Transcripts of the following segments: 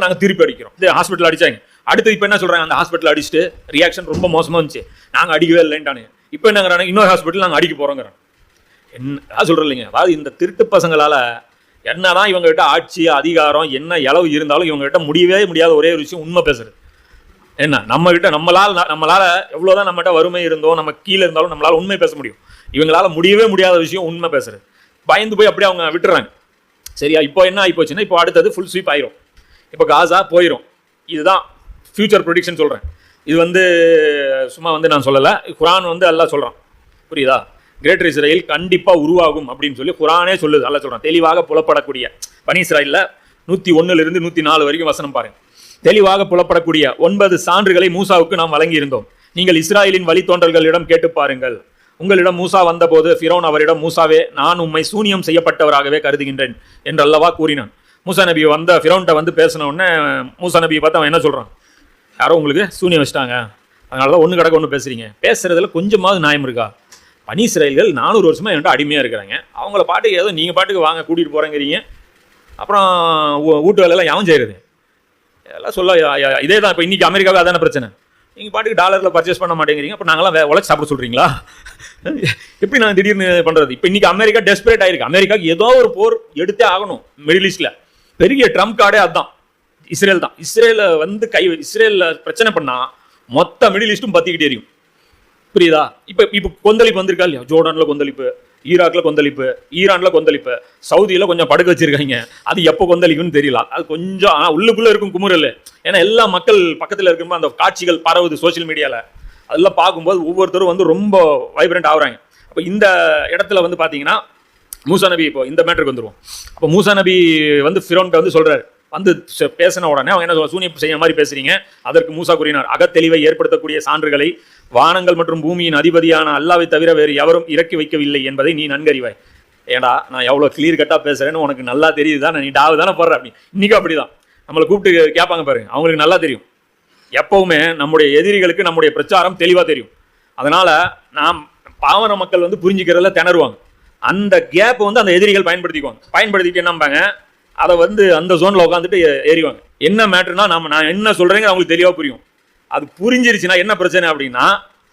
நாங்கள் திருப்பி அடிக்கிறோம். இது ஹாஸ்பிட்டல் அடிச்சாங்க. அடுத்து இப்போ என்ன சொல்கிறாங்க, அந்த ஹாஸ்பிட்டல் அடிச்சுட்டு ரியாக்ஷன் ரொம்ப மோசமாக இருந்துச்சு, நாங்கள் அடிக்கவே இல்லைன்ட்டானு. இப்போ என்னங்கிறாங்க, இன்னொரு ஹாஸ்பிட்டல் நாங்கள் அடிக்க போகிறோங்கிறாங்க. என்ன சொல்கிறோம் இல்லைங்க. அதாவது இந்த திருட்டு பசங்களால் என்னதான் இவங்ககிட்ட ஆட்சி அதிகாரம் என்ன இளவு இருந்தாலும் இவங்ககிட்ட முடியவே முடியாத ஒரே ஒரு விஷயம் உண்மை பேசுறது. என்ன நம்மகிட்ட நம்மளால் எவ்வளோதான் நம்மகிட்ட வறுமை இருந்தோம், நம்ம கீழே இருந்தாலும் நம்மளால் உண்மை பேச முடியும். இவங்களால் முடியவே முடியாத விஷயம் உண்மை பேசுறது. பயந்து போய் அப்படியே அவங்க விட்டுறாங்க. சரியா? இப்போ என்ன ஆகி போச்சுன்னா, இப்போ அடுத்தது ஃபுல் ஸ்வீப் ஆயிரும். இப்போ காசா போயிடும். இதுதான் ஃபியூச்சர் ப்ரொடிக்ஷன் சொல்கிறேன். இது சும்மா நான் சொல்லலை, குரான் அல்லாஹ் சொல்கிறான். புரியுதா? கிரேட்டர் இஸ்ரேல் கண்டிப்பாக உருவாகும் அப்படின்னு சொல்லி குரானே சொல்லுது. அல்லாஹ் சொல்கிறான். தெளிவாக புலப்படக்கூடிய பனி இஸ்ராயேலில் 101 to 104 வரைக்கும் வசனம் பாருங்க. தெளிவாக புலப்படக்கூடிய 9 சான்றுகளை மூசாவுக்கு நாம் வழங்கி இருந்தோம். நீங்கள் இஸ்ராயலின் வழித்தோன்றல்களிடம் கேட்டு பாருங்கள். உங்களிடம் மூசா வந்தபோது ஃபிரௌன் அவரிடம், மூசாவே, நான் உம்மை சூனியம் செய்யப்பட்டவராகவே கருதுகின்றேன் என்று அல்லவா கூறினான். மூசா நபி ஃபிரௌன்ட்ட பேசின உடனே மூசா நபியை பார்த்து அவன் என்ன சொல்கிறான், யாரோ உங்களுக்கு சூனியம் வச்சுட்டாங்க, அதனால தான் ஒன்று கிடக்க ஒன்று பேசுகிறீங்க, பேசுகிறதுல கொஞ்சமாவது நியாயம் இருக்கா? பனி இஸ்ராயேல்கள் 400 வருஷமாக என்கிட்ட அடிமையாக இருக்கிறாங்க, அவங்கள பாட்டுக்கு ஏதோ நீங்கள் பாட்டுக்கு வாங்க கூட்டிகிட்டு போகிறேங்கிறீங்க, அப்புறம் வீட்டு வேலையெல்லாம் யாவும் செய்கிறது எல்லாம் சொல்ல. இதே தான் இப்போ இன்றைக்கி அமெரிக்காவுக்கு அதான பிரச்சனை. நீங்கள் பாட்டுக்கு டாலரில் பர்ச்சேஸ் பண்ண மாட்டேங்கிறீங்க, அப்போ நாங்களாம் உழைச்சி சாப்பிட சொல்கிறீங்களா? எப்படி நான் திடீர்னு பண்ணுறது? இப்போ இன்றைக்கி அமெரிக்கா டெஸ்பரேட் ஆகிருக்கு. அமெரிக்காவுக்கு ஏதோ ஒரு போர் எடுத்தே ஆகணும். மிடில் ஈஸ்டில் பெரிய ட்ரம்ப் கார்டே அதுதான், இஸ்ரேல் தான். இஸ்ரேலில் பிரச்சனை பண்ணால் மொத்த மிடில் ஈஸ்ட்டும் பற்றிக்கிட்டே எரியும். புரியுதா? இப்போ கொந்தளிப்பு வந்திருக்கா இல்லையா? ஜோர்டானில் கொந்தளிப்பு, ஈராக்கில் கொந்தளிப்பு, ஈரானில் கொந்தளிப்பு, சவுதியில் கொஞ்சம் படுக்க வச்சிருக்காங்க. அது எப்போ கொந்தளிக்குன்னு தெரியல. அது கொஞ்சம் ஆனால் உள்ளுக்குள்ளே இருக்கும் குமுறல். ஏன்னா எல்லா மக்கள் பக்கத்தில் இருக்கும்போது அந்த காட்சிகள் பரவுது சோசியல் மீடியாவில். அதெல்லாம் பார்க்கும்போது ஒவ்வொருத்தரும் ரொம்ப வைப்ரண்ட் ஆகுறாங்க. அப்போ இந்த இடத்துல பார்த்தீங்கன்னா மூசா நபி, இப்போ இந்த மேட்டருக்கு வந்துடுவோம். அப்போ மூசா நபி ஃபிரௌன்ட்ட சொல்கிறாரு, பேசின உடனே அவங்க என்ன சூனியம் செய்ய மாதிரி பேசுறீங்க. அதற்கு மூசா கூறினார், அகத்தெளிவை ஏற்படுத்தக்கூடிய சான்றுகளை வானங்கள் மற்றும் பூமியின் அதிபதியான அல்லாவை தவிர வேறு எவரும் இறக்கி வைக்கவில்லை என்பதை நீ நன்கறிவாய். ஏடா, நான் எவ்வளோ கிளியர் கட்டாக பேசுகிறேன்னு உனக்கு நல்லா தெரியுதுதான், நீ டாவு தானே போடுற அப்படி. இன்றைக்கும் அப்படி தான் நம்மளை கூப்பிட்டு கேட்பாங்க பாருங்க, அவங்களுக்கு நல்லா தெரியும். எப்போவுமே நம்முடைய எதிரிகளுக்கு நம்முடைய பிரச்சாரம் தெளிவாக தெரியும். அதனால் நாம் பாவன மக்கள் புரிஞ்சுக்கிறதுல திணறுவாங்க. அந்த கேப் அந்த எதிரிகள் பயன்படுத்திட்டு என்னம்பாங்க, அதை அந்த ஜோனில் உட்காந்துட்டு ஏறிவாங்க. என்ன மேட்டர்னா நான் என்ன சொல்கிறேங்க அவங்களுக்கு தெளிவாக புரியும். அது புரிஞ்சிருச்சுன்னா என்ன பிரச்சனை அப்படின்னா,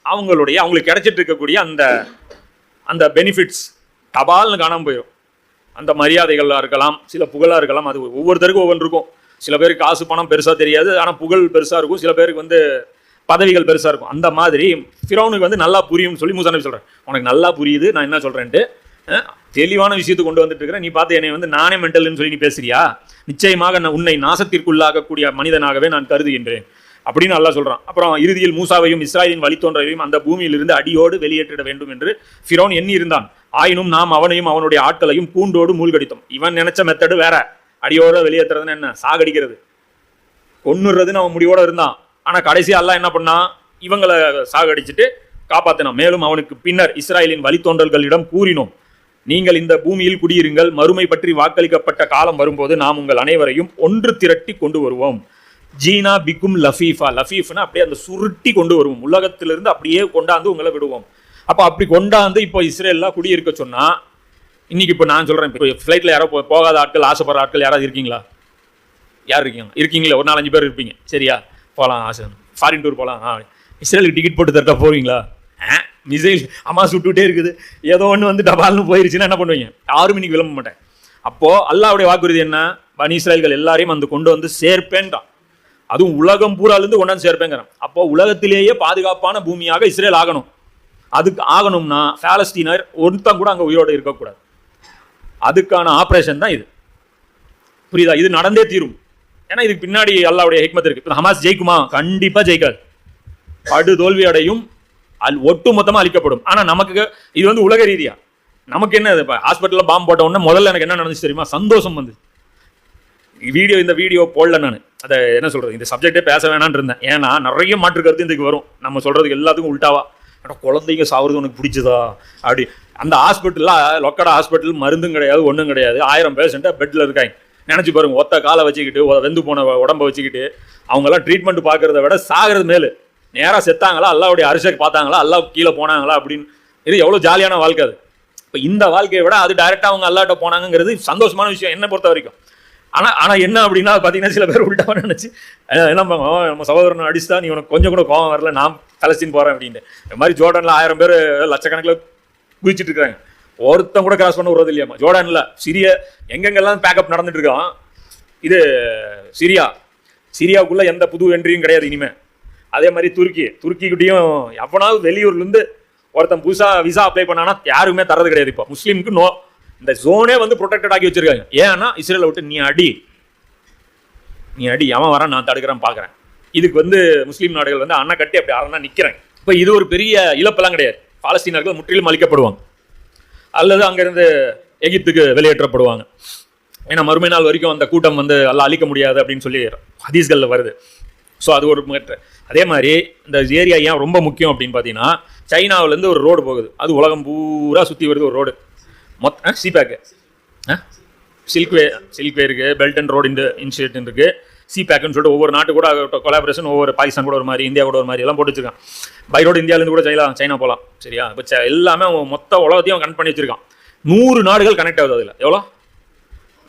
அவங்களுக்கு கிடைச்சிட்டு இருக்கக்கூடிய அந்த பெனிஃபிட்ஸ் தபால்னு காணாமல் போயிடும். அந்த மரியாதைகளாக இருக்கலாம், சில புகழாக இருக்கலாம், அது ஒவ்வொருத்தருக்கும் ஒவ்வொன்று இருக்கும். சில பேருக்கு காசு பணம் பெருசாக தெரியாது, ஆனால் புகழ் பெருசாக இருக்கும். சில பேருக்கு பதவிகள் பெருசாக இருக்கும். அந்த மாதிரி ஃபிரௌனுக்கு நல்லா புரியும்னு சொல்லி மூசா நபி சொல்கிறேன். உனக்கு நல்லா புரியுது நான் என்ன சொல்கிறேன்ட்டு, தெளிவான விஷயத்தை கொண்டு வந்துட்டு இருக்கிறேன். நீ பார்த்து என்னை நானே மென்டல்னு சொல்லி நீ பேசுறியா? நிச்சயமாக உன்னை நாசத்திற்குள்ளாகக்கூடிய மனிதனாகவே நான் கருதுகின்றேன் அப்படின்னு அல்லாஹ் சொல்கிறான். அப்புறம் இறுதியில் மூசாவையும் இஸ்ராயலின் வழித்தோன்றவையும் அந்த பூமியிலிருந்து அடியோடு வெளியேற்றிட வேண்டும் என்று ஃபிரௌன் எண்ணி இருந்தான். ஆயினும் நாம் அவனையும் அவனுடைய ஆட்களையும் கூண்டோடு மூழ்கடித்தோம். இவன் நினைச்ச மெத்தடு வேற. அடியோட வெளியேற்றுறதுன்னு என்ன, சாகடிக்கிறது, கொன்னுறதுன்னு அவன் முடிவோட இருந்தான். ஆனால் கடைசியாக அல்லாஹ் என்ன பண்ணான், இவங்களை சாகடிச்சுட்டு காப்பாற்றினான். மேலும் அவனுக்கு பின்னர் இஸ்ராயலின் வழித்தோன்றல்களிடம் கூறினோம், நீங்கள் இந்த பூமியில் குடியிருங்கள், மறுமை பற்றி வாக்களிக்கப்பட்ட காலம் வரும்போது நாம் உங்கள் அனைவரையும் ஒன்று திரட்டி கொண்டு வருவோம். ஜீனா பிக்கும் லஃபீஃபா, லஃபீஃப்னா அப்படியே அந்த சுருட்டி கொண்டு வருவோம், உலகத்திலிருந்து அப்படியே கொண்டாந்து உங்களை விடுவோம். அப்போ அப்படி கொண்டாந்து இப்போ இஸ்ரேல்லாம் குடியிருக்க சொன்னால், இன்னைக்கு இப்போ நான் சொல்கிறேன், இப்போ ஃப்ளைட்டில் யாரோ போகாத ஆட்கள், ஆசைப்படுற ஆட்கள் யாராவது இருக்கீங்களா? யார் இருக்கீங்களா? ஒரு 4-5 பேர் இருப்பீங்க. சரியா? போகலாம், ஆசை, ஃபாரின் டூர் போகலாம், இஸ்ரேலுக்கு டிக்கெட் போட்டு தரட்டா போவீங்களா? மிசைல் அம்மா சுட்டுகிட்டே இருக்குது, ஏதோ ஒன்று டபால்னு போயிருச்சுன்னா என்ன பண்ணுவீங்க? 6 மணிக்கு விளம்ப மாட்டேன். அப்போது அல்லாஹ்வுடைய வாக்குறுதி என்ன? பனி இஸ்ராயல்கள் எல்லாரையும் கொண்டு சேர்ப்பேன்றான். அதுவும் உலகம் பூராலேருந்து கொண்டாந்து சேர்ப்பேங்கிறான். அப்போது உலகத்திலேயே பாதுகாப்பான பூமியாக இஸ்ரேல் ஆகணும். அதுக்கு ஆகணும்னா பாலஸ்தீனர் ஒருத்தன் கூட அங்கே உயிரோடு இருக்கக்கூடாது. அதுக்கான ஆப்ரேஷன் தான் இது. புரியுதா? இது நடந்தே தீரும். ஏன்னா இதுக்கு பின்னாடி அல்லாஹ்வுடைய ஹிக்மத் இருக்கு. இப்போ ஹமாஸ் ஜெயிக்குமா? கண்டிப்பாக ஜெயிக்காது, படு தோல்வி அடையும், ஒட்டு மொத்தமாக அழிக்கப்படும். ஆனால் நமக்கு இது உலக ரீதியாக நமக்கு என்ன, இப்போ ஹாஸ்பிட்டலில் பாம்பு போட்ட உடனே முதல்ல எனக்கு என்ன நடந்துச்சு தெரியுமா? சந்தோஷம் வந்து இந்த வீடியோ போடல. நான் அதை என்ன சொல்கிறது, இந்த சப்ஜெக்டே பேச வேணான்னு இருந்தேன். ஏன்னா நிறைய மாற்று கருத்து இதுக்கு வரும். நம்ம சொல்கிறதுக்கு எல்லாத்துக்கும் உள்டாவா, ஆனால் குழந்தைங்க சாவுறது உனக்கு பிடிச்சதா அப்படி. அந்த ஹாஸ்பிட்டலில் லொக்கடா ஹாஸ்பிட்டல், மருந்தும் கிடையாது, ஒன்றும் கிடையாது, 1000 பேஷண்ட்டை பெட்டில் இருக்காங்க. நினச்சி பாருங்க, ஒத்த காலை வச்சுக்கிட்டு, வெந்து போன உடம்பை வச்சுக்கிட்டு அவங்கெல்லாம் ட்ரீட்மெண்ட் பார்க்குறத விட சாகிறது மேலே. நேராக செத்தாங்களா, அல்லாவுடைய அரிசை பார்த்தாங்களா, அல்லா கீழே போனாங்களா அப்படின்னு. இது எவ்வளோ ஜாலியான வாழ்க்கை அது. இப்போ இந்த வாழ்க்கையை விட அது டைரெக்டாக அவங்க அல்லாட்ட போனாங்கிறது சந்தோஷமான விஷயம் என்னை பொறுத்த வரைக்கும். ஆனால் என்ன அப்படின்னா பார்த்தீங்கன்னா சில பேர் உள்டாக நினச்சி என்ன பண்ணுவோம், நம்ம சகோதரனை அடிச்சுட்டா நீ உனக்கு கொஞ்சம் கூட கோவம் வரல, நான் பலஸ்தீன் போகிறேன் அப்படின்ட்டு. இந்த மாதிரி ஜோர்டானில் 1000 பேர் லட்சக்கணக்கில் குதிச்சுட்டு இருக்காங்க, ஒருத்தன் கூட கிராஸ் பண்ண விடுறது இல்லையாமா. ஜோர்டானில் சிரியா எங்கெங்கெல்லாம் பேக்கப் நடந்துட்டு இருக்கான். இது சிரியாவுக்குள்ளே எந்த புது என்ட்ரியும் கிடையாது இனிமேல். அதே மாதிரி துருக்கிக்கிட்டையும் எவனாவது வெளியூர்லேருந்து ஒருத்தன் புதுசாக விசா அப்ளை பண்ணானா யாருக்குமே தரது கிடையாது. இப்போ முஸ்லீமுக்கு இந்த ஜோனே வந்து ப்ரொடெக்டட் ஆக்கி வச்சிருக்காங்க. ஏன்னா இஸ்ரேலை விட்டு நீ அடி அவன் வரான், நான் தடுக்கிறேன் பார்க்குறேன். இதுக்கு வந்து முஸ்லீம் நாடுகள் வந்து அண்ணா கட்டி அப்படி அரணா நிற்கிறேன். இப்போ இது ஒரு பெரிய இழப்பெல்லாம் கிடையாது. பாலஸ்தீனர்கள் முற்றிலும் அழிக்கப்படுவாங்க அல்லது அங்கேருந்து எகிப்துக்கு வெளியேற்றப்படுவாங்க. ஏன்னா மறுமை நாள் வரைக்கும் அந்த கூட்டம் வந்து எல்லாம் அழிக்க முடியாது அப்படின்னு சொல்லி ஹதீஸ்களில் வருது. ஸோ அது ஒரு முயற்சி. அதே மாதிரி இந்த ஏரியா ஏன் ரொம்ப முக்கியம் அப்படின்னு பார்த்தீங்கன்னா, சைனாவிலேருந்து ஒரு ரோடு போகுது, அது உலகம் பூரா சுற்றி வருது ஒரு ரோடு. சிபேக்கு சில்க்வே இருக்குது, பெல்ட் அண்ட் ரோடு இனிஷியேட்டிவ் இருக்குது, சிபேக்குன்னு சொல்லிட்டு ஒவ்வொரு நாட்டு கூட கொலாபரேஷன், ஒவ்வொரு பாகிஸ்தான் கூட ஒரு மாதிரி, இந்தியா கூட ஒரு மாதிரி எல்லாம் போட்டு வச்சிருக்கான். பை ரோடு இந்தியாவிலேருந்து கூட சைனா போகலாம். சரியா? இப்போ எல்லாமே மொத்த உலகத்தையும் கனெக்ட் பண்ணி வச்சிருக்கான். 100 நாடுகள் கனெக்ட் ஆகுது. அதில் எவ்வளோ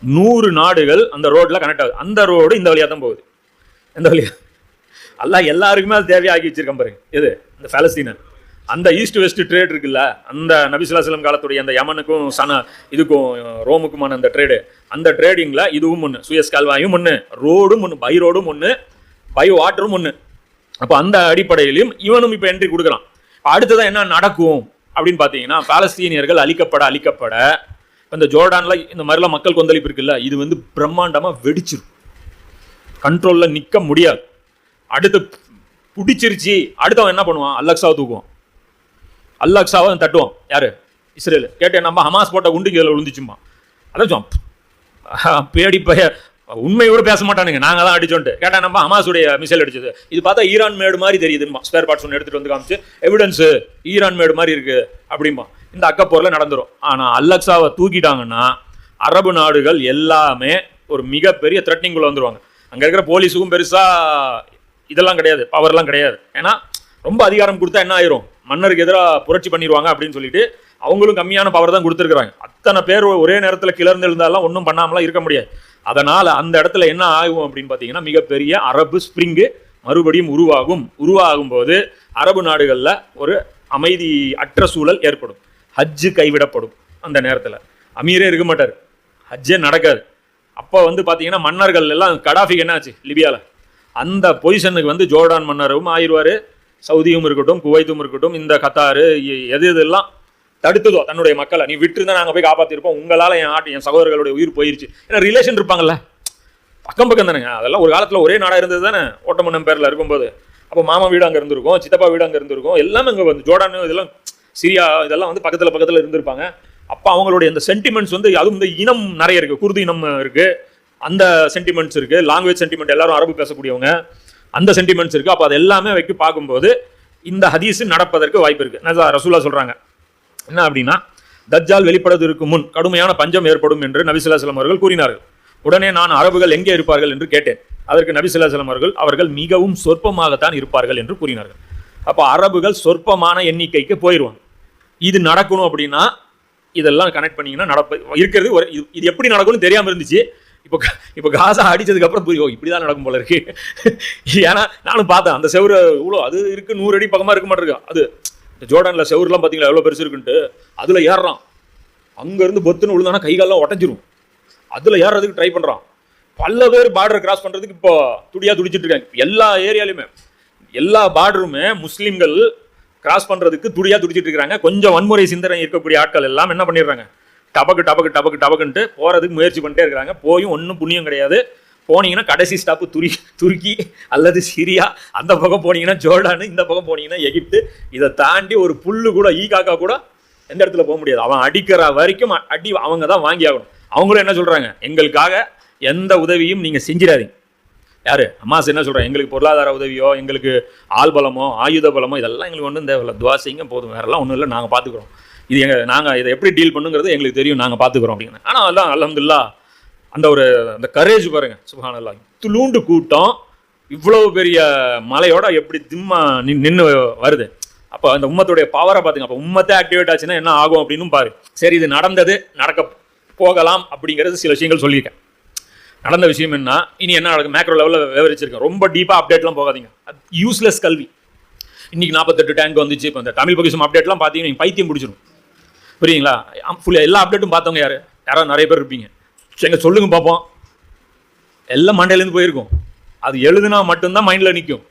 100 நாடுகள் அந்த ரோட்டில் கனெக்ட் ஆகுது. அந்த ரோடு இந்த வழியாக தான் போகுது. எந்த வழியா எல்லாம் எல்லாருக்குமே அது தேவையாகி வச்சிருக்கேன் பாருங்க. எது இந்த பாலஸ்தீன அந்த ஈஸ்ட் வெஸ்ட் ட்ரேட் இருக்குல்ல, அந்த நபி ஸல்லல்லாஹு அலைஹி வஸல்லம் காலத்துடைய அந்த யமனுக்கும் இதுக்கும் ரோமுக்குமான அந்த ட்ரேடு, அந்த ட்ரேடிங்கில் இதுவும் ஒன்று, சுயஸ் கால்வாயும் ஒன்று, ரோடும் ஒன்று, பை ரோடும் ஒன்று, பை வாட்டரும் ஒன்று. அப்போ அந்த அடிப்படையிலையும் இவனும் இப்போ என்ட்ரி கொடுக்குறான். அடுத்ததான் என்ன நடக்கும் அப்படின்னு பார்த்தீங்கன்னா, பாலஸ்தீனியர்கள் அழிக்கப்பட இந்த ஜோர்டானில் இந்த மாதிரிலாம் மக்கள் கொந்தளிப்பு இருக்குல்ல, இது வந்து பிரம்மாண்டமாக வெடிச்சிரும், கண்ட்ரோலில் நிற்க முடியாது. அடுத்து பிடிச்சிருச்சு, அடுத்தவன் என்ன பண்ணுவான், அல்-அக்ஸாவை தூக்குவான், அல்-அக்ஸாவை தட்டுவான். யாரு? இஸ்ரேல். கேட்டேன், நம்ம ஹமாஸ் போட்ட குண்டுக்கு இதில் விழுந்துச்சுமா. அதான் பேடி உண்மையோடு பேச மாட்டானுங்க, நாங்கள் தான் அடிச்சோன்ட்டு. கேட்டால் நம்ம ஹமாஸுடைய மிசைல் அடிச்சது, இது பார்த்தா ஈரான் மேடு மாதிரி தெரியுதுமா. ஸ்பேர் பார்ட்ஸ் ஒன்று எடுத்துகிட்டு வந்து காமிச்சு எவிடன்ஸு ஈரான் மேடு மாதிரி இருக்குது அப்படிம்பா. இந்த அக்கப்போரில் நடந்துடும். ஆனால் அல்-அக்ஸாவை தூக்கிட்டாங்கன்னா அரபு நாடுகள் எல்லாமே ஒரு மிகப்பெரிய த்ரெட்னிங்குள்ளே வந்துடுவாங்க. அங்கே இருக்கிற போலீஸுக்கும் பெருசாக இதெல்லாம் கிடையாது, பவர்லாம் கிடையாது. ஏன்னா ரொம்ப அதிகாரம் கொடுத்தா என்ன ஆயிரும், மன்னருக்கு எதிராக புரட்சி பண்ணிடுவாங்க அப்படின்னு சொல்லிட்டு அவங்களும் கம்மியான பவர் தான் கொடுத்துருக்குறாங்க. அத்தனை பேர் ஒரே நேரத்தில் கிளர்ந்து எழுந்தாலும் ஒன்றும் பண்ணாமலாம் இருக்க முடியாது. அதனால் அந்த இடத்துல என்ன ஆகும் அப்படின்னு பார்த்தீங்கன்னா, மிகப்பெரிய அரபு ஸ்ப்ரிங்கு மறுபடியும் உருவாகும் போது அரபு நாடுகளில் ஒரு அமைதி அற்ற சூழல் ஏற்படும். ஹஜ்ஜு கைவிடப்படும். அந்த நேரத்தில் அமீரே இருக்க மாட்டார், ஹஜ்ஜே நடக்காது. அப்போ வந்து பார்த்தீங்கன்னா மன்னர்கள் எல்லாம், கடாஃபிக்கு என்ன ஆச்சு லிபியாவில், அந்த பொசிஷனுக்கு வந்து ஜோர்டான் மன்னரும் ஆயிடுவார், சவுதியும் இருக்கட்டும், குவைத்தும் இருக்கட்டும், இந்த கத்தாரு எதெல்லாம் தடுத்ததோ தன்னுடைய மக்களை, நீ விட்டுருந்தா நாங்கள் போய் காப்பாற்றிருப்போம், உங்களால் என் சகோதரர்களுடைய உயிர் போயிருச்சு. ஏன்னா ரிலேஷன் இருப்பாங்கல்ல, பக்கம் தானேங்க. அதெல்லாம் ஒரு காலத்தில் ஒரே நாடாக இருந்தது தானே, ஓட்டமன்னம் பேரில் இருக்கும்போது. அப்போ மாமா வீடு அங்கே இருந்திருக்கும், சித்தப்பா வீடு அங்கே இருந்திருக்கும், எல்லாமே அங்கே வந்து ஜோர்டான் இதெல்லாம் சிரியா இதெல்லாம் வந்து பக்கத்தில் இருந்திருப்பாங்க. அப்போ அவங்களுடைய அந்த சென்டிமெண்ட்ஸ் வந்து, அதுவும் இந்த இனம் நிறைய இருக்குது, குர்து இனம் இருக்குது, அந்த சென்டிமெண்ட்ஸ் இருக்குது, லாங்குவேஜ் சென்டிமெண்ட், எல்லாரும் அரபு பேசக்கூடியவங்க, அந்த சென்டிமெண்ட்ஸ் இருக்குது. அப்போ அது எல்லாமே வைக்க பார்க்கும்போது இந்த ஹதீஸ் நடப்பதற்கு வாய்ப்பு இருக்குது. ரசூலா சொல்கிறாங்க என்ன அப்படின்னா, தஜ்ஜால் வெளிப்படுவதற்கு முன் கடுமையான பஞ்சம் ஏற்படும் என்று நபி ஸல்லல்லாஹு அலைஹி வஸல்லம் அவர்கள் கூறினார்கள். உடனே நான் அரபுகள் எங்கே இருப்பார்கள் என்று கேட்டேன். அதற்கு நபி ஸல்லல்லாஹு அலைஹி வஸல்லம் அவர்கள் மிகவும் சொற்பமாகத்தான் இருப்பார்கள் என்று கூறினார்கள். அப்போ அரபுகள் சொற்பமான எண்ணிக்கைக்கு போயிடுவாங்க. இது நடக்கணும் அப்படின்னா இதெல்லாம் கனெக்ட் பண்ணிங்கன்னா இருக்கிறது ஒரு இது எப்படி நடக்கும்னு தெரியாமல் இருந்துச்சு. இப்போ காசா அடித்ததுக்கப்புறம் புரியும், இப்படி தான் நடக்கும் போல இருக்கு. ஏன்னா நானும் பார்த்தேன் அந்த செவரு இவ்வளோ அது இருக்குது, 100 அடி பக்கமாக இருக்க மாட்டிருக்கா. அது இந்த ஜோர்டானில் செவருலாம் பார்த்தீங்களா எவ்வளோ பெருசு இருக்குன்ட்டு, அதில் ஏறுறான். அங்கேருந்து பொத்துன்னு விழுந்தானா கைகாலெலாம் உடஞ்சிரும். அதில் ஏறுறதுக்கு ட்ரை பண்ணுறான். பல பேர் பார்டர் கிராஸ் பண்ணுறதுக்கு இப்போ துடிச்சிட்டு இருக்காங்க. எல்லா ஏரியாலையுமே எல்லா பார்டருமே முஸ்லீம்கள் கிராஸ் பண்ணுறதுக்கு துடிச்சிட்டு இருக்கிறாங்க. கொஞ்சம் வன்முறை சிந்தனை இருக்கக்கூடிய ஆட்கள் எல்லாம் என்ன பண்ணிடுறாங்க, டபக்குன்ட்டு போகிறதுக்கு முயற்சி பண்ணிட்டே இருக்கிறாங்க. போயும் ஒன்றும் புண்ணியம் கிடையாது. போனீங்கன்னா கடைசி ஸ்டாப்பு துருக்கி அல்லது சிரியா, அந்த பக்கம் போனீங்கன்னா ஜோர்டானு, இந்த பக்கம் போனீங்கன்னா எகிப்து. இதை தாண்டி ஒரு புல்லு கூட காக்கா கூட எந்த இடத்துல போக முடியாது. அவன் அடிக்கிற வரைக்கும் அடி அவங்க தான் வாங்கி ஆகணும். அவங்களும் என்ன சொல்கிறாங்க, எங்களுக்காக எந்த உதவியும் நீங்கள் செஞ்சிடாதீங்க. யார் ஹமாஸ் என்ன சொல்கிறாங்க, எங்களுக்கு பொருளாதார உதவியோ, எங்களுக்கு ஆள் பலமோ, ஆயுத பலமோ, இதெல்லாம் எங்களுக்கு ஒன்றும் தேவையில்லை, துவா செய்யுங்க போதும், வேறெல்லாம் ஒன்றும் இல்லை, நாங்கள் பார்த்துக்குறோம், இது நாங்கள் இதை எப்படி டீல் பண்ணுங்கிறது எங்களுக்கு தெரியும், நாங்கள் பார்த்துக்குறோம் அப்படின்னு. ஆனால் எல்லாம் அல்ஹம்துலில்லாஹ் அந்த கரேஜ் பாருங்கள், சுப்ஹானல்லாஹ். துளூண்டு கூட்டம் இவ்வளவு பெரிய மலையோட எப்படி திம்மா நின்று வருது. அப்போ அந்த உம்மத்துடைய பவரை பார்த்துங்க. அப்போ உம்மத்தை ஆக்டிவேட் ஆச்சுன்னா என்ன ஆகும் அப்படின்னு பாரு. சரி, இது நடக்க போகலாம் அப்படிங்கிறது சில விஷயங்கள் சொல்லியிருக்கேன். நடந்த விஷயம் என்ன, இனி என்ன நடக்கும் மேக்ரோ லெவலில் விவரிச்சிருக்கேன். ரொம்ப டீப்பாக அப்டேட்லாம் போகாதீங்க, அது யூஸ்லெஸ் கல்வி. இன்னைக்கு 48 டேங்க் வந்துச்சு. இப்போ இந்த தமிழ் பொக்கிஷம் அப்டேட்லாம் பார்த்தீங்கன்னா நீங்கள் பைத்தியம் பிடிச்சிடும், புரியுங்களா? ஃபுல்லாக எல்லா அப்டேட்டும் பார்த்தவங்க யாராவது நிறைய பேர் இருப்பீங்க. எங்க சொல்லுங்க பார்ப்போம். எல்லாம் மண்டையிலேருந்து போயிருக்கும். அது எழுதுனா மட்டும்தான் மைண்டில் நிற்கும்.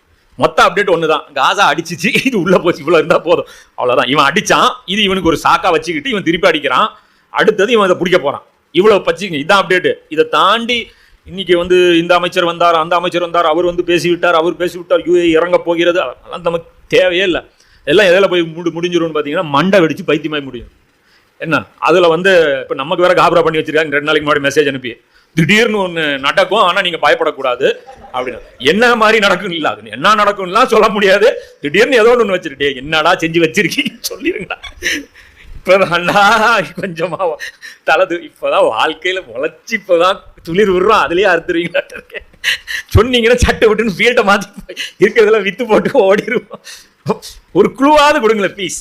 மொத்த அப்டேட் ஒன்று தான், காசா அடிச்சிச்சு, இது உள்ளே போச்சு, இவ்வளோ இருந்தால் போதும், அவ்வளோதான். இவன் அடித்தான், இது இவனுக்கு ஒரு சாக்கா வச்சுக்கிட்டு இவன் திருப்பி அடிக்கிறான், அடுத்தது இவன் அதை பிடிக்க போகிறான், இவ்வளோ பச்சிங்க. இதுதான் அப்டேட்டு. இதை தாண்டி இன்னைக்கு வந்து இந்த அமைச்சர் வந்தார், அந்த அமைச்சர் வந்தார், அவர் வந்து பேசிவிட்டார், அவர் பேசிவிட்டார், யூஏ இறங்க போகிறது, அதெல்லாம் நமக்கு தேவையே இல்லை. எல்லாம் எதில் போய் முடிஞ்சிரும்னு பார்த்தீங்கன்னா மண்டை வெடிச்சு பைத்தியமாய் முடியும். என்ன அதில் வந்து இப்போ நமக்கு வேற காபரா பண்ணி வச்சிருக்காங்க. 2 நாளைக்கு முன்னாடி மெசேஜ் அனுப்பி திடீர்னு ஒன்று நடக்கும், ஆனால் நீங்கள் பயப்படக்கூடாது அப்படின்னு. என்ன மாதிரி நடக்கும் இல்லை, அது என்ன நடக்கும்லாம் சொல்ல முடியாது. திடீர்னு ஏதோ ஒன்று வச்சிருக்கே, என்னடா செஞ்சு வச்சிருக்கீங்க சொல்லிருங்கடா. இப்போதான்டா கொஞ்சமா தலது, இப்போதான் வாழ்க்கையில் முளைச்சி இப்போதான் துளிர் விடுறோம், அதுலேயே அறுத்துருவீங்களா இருக்கேன் சொன்னீங்கன்னா சட்டை விட்டுன்னு ஃபீல்டை மாற்றி இருக்கிறதெல்லாம் வித்து போட்டு ஓடிடுவோம். ஒரு குழுவாவது கொடுங்களேன் ப்ளீஸ்.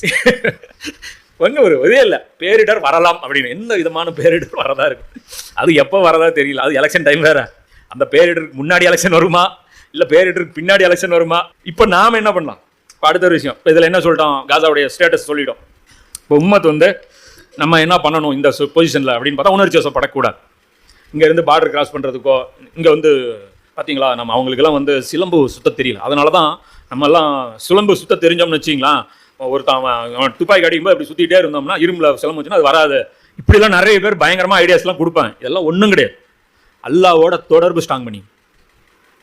ஒன்றும் ஒரு இதே இல்லை, பேரிடர் வரலாம் அப்படின்னு. எந்த விதமான பேரிடர் வரதா இருக்கு, அது எப்போ வரதா தெரியல. அது எலெக்ஷன் டைம் வேற. அந்த பேரிடருக்கு முன்னாடி எலெக்ஷன் வருமா, இல்லை பேரிடருக்கு பின்னாடி எலெக்ஷன் வருமா? இப்போ நாம் என்ன பண்ணலாம்? இப்போ அடுத்த ஒரு விஷயம், இப்போ இதில் என்ன சொல்லிட்டோம், காசாவுடைய ஸ்டேட்டஸ் சொல்லிட்டோம். இப்போ உம்மத் வந்து நம்ம என்ன பண்ணணும் இந்த பொசிஷனில் அப்படின்னு பார்த்தா, உணர்ச்சி வசப்படக்கூடாது. இங்கேருந்து பார்டர் கிராஸ் பண்ணுறதுக்கோ, இங்கே வந்து பார்த்தீங்களா நம்ம அவங்களுக்கெல்லாம் வந்து சிலம்பு சுத்த தெரியல. அதனால தான் நம்மெல்லாம் சிலம்பு சுத்த தெரிஞ்சோம்னு வச்சிங்களா, ஒருத்தன் துப்பாக்கி அடிக்கும்போது அப்படி சுற்றிட்டே இருந்தோம்னா இரும்பில் சிலம்பு வச்சுன்னா அது வராது. இப்படிலாம் நிறைய பேர் பயங்கரமாக ஐடியாஸ்லாம் கொடுப்பாங்க. இதெல்லாம் ஒன்றும் கிடையாது. அல்லாவோட தொடர்பு ஸ்ட்ராங் பண்ணி,